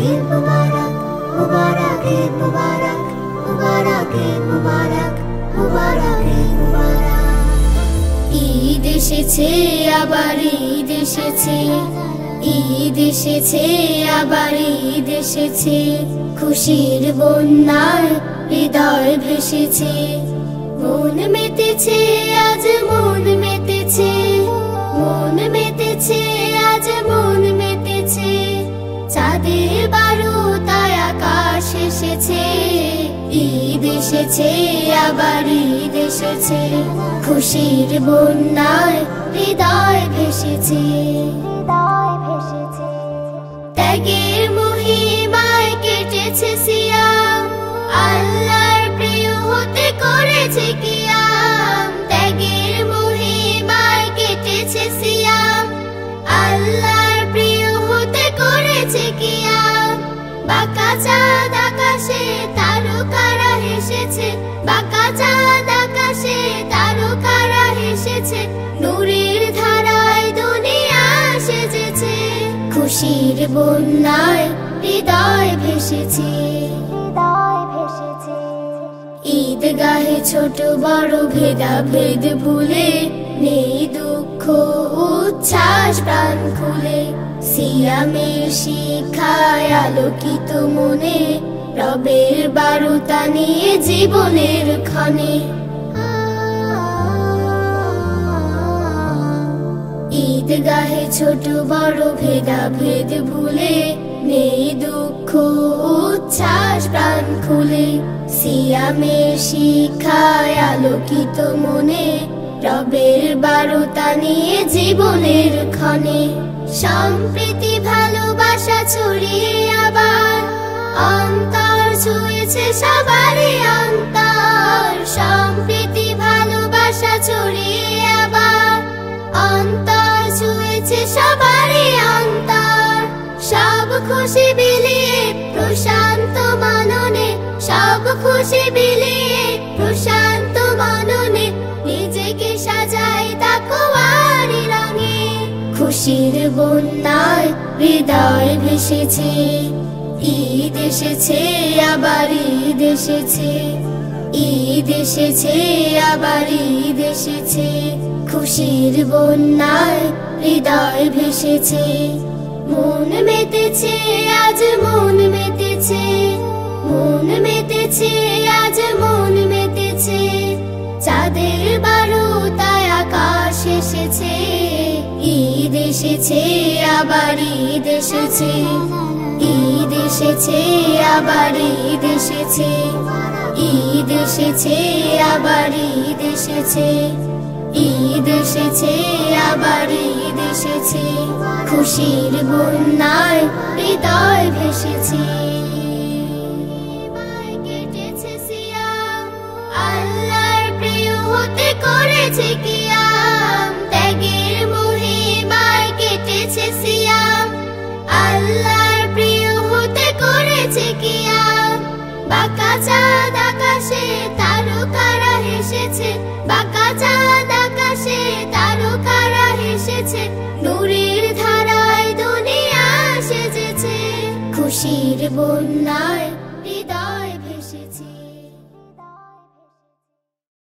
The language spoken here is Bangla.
ঈদ মুবারক মুবারক ঈদ মুবারক মুবারক ঈদ মুবারক মুবারক ঈদ মুবারক। ঈদ এসেছে আবার ঈদ এসেছে, ঈদ এসেছে আবার ঈদ এসেছে, খুশির বন্যায় হৃদয় ভেসেছে। মন মেতেছে আজ মন মেতেছে, মন মেতেছে আজ মন মেতেছে, চাঁদের বারোটায় আকাশ এসেছে। ঈদ এসেছে আবার ঈদ এসেছে, খুশির বন্যায় হৃদয় ভেসেছে। ত্যাগের মহিমায় কেটেছে সিয়াম, আল্লাহর প্রিয় হতে করেছে কিয়াম। ত্যাগের মহিমায় কেটেছে সিয়াম, আল্লাহর প্রিয় হতে করেছে কিয়াম। বাঁকা চাঁদ আকাশে তারকারা হেসেছে, বাঁকা চাঁদ আকাশে তারকারা হেসেছে, নূরের ধারায় দুনিয়া সেজেছে। খুশির বন্যায় হৃদয় ভেসেছে। ঈদগাহে ছোট বড় ভেদাভেদ ভুলে, নেই দুঃখ উচ্ছ্বাস প্রাণ খুলে, সিয়ামের শিক্ষায় আলোকিত মনে, রবের বারতা নিয়ে জীবনের ক্ষণে। ঈদগাহে ছোট বড় ভেদাভেদ ভুলে, নেই দুঃখ উচ্ছ্বাস প্রাণ খুলে, সিয়ামের শিক্ষায় আলোকিত মনে, রবের বারতা নিয়ে জীবনের ক্ষণে। সম্প্রীতি ভালোবাসা ছড়িয়ে আবার অন্তর ছুঁয়েছে সবারই অন্তর। সম্প্রীতি ভালোবাসা ছড়িয়ে আবার অন্তর ছুঁয়েছে সবারই অন্তর। সব খুশি বিলিয়ে প্রশান্ত মননে, সব খুশি বিলিয়ে প্রশান্ত মননে, নিজেকে সাজাই তাকওয়ারি রঙে। খুশির বন্যায় হৃদয় ভেসেছে। ঈদ এসেছে আবার ঈদ এসেছে, ঈদ এসেছে আবার ঈদ এসেছে, খুশির বন্যায় হৃদয় ভেসেছে। মন মেতেছে আজ মন মেতেছে, মন মেতেছে আজ মন মেতেছে, চাঁদের বারোটায় আকাশ এসেছে। ঈদ এসেছে আবার ঈদ এসেছে, ঈদ এসেছে আবার ঈদ এসেছে, ঈদ এসেছে আবার ঈদ এসেছে, ঈদ এসেছে আবার ঈদ এসেছে, খুশির বন্যায় হৃদয় ভেসেছে। কেটেছে সিয়াম, আল্লাহর প্রিয় হতে করেছে কি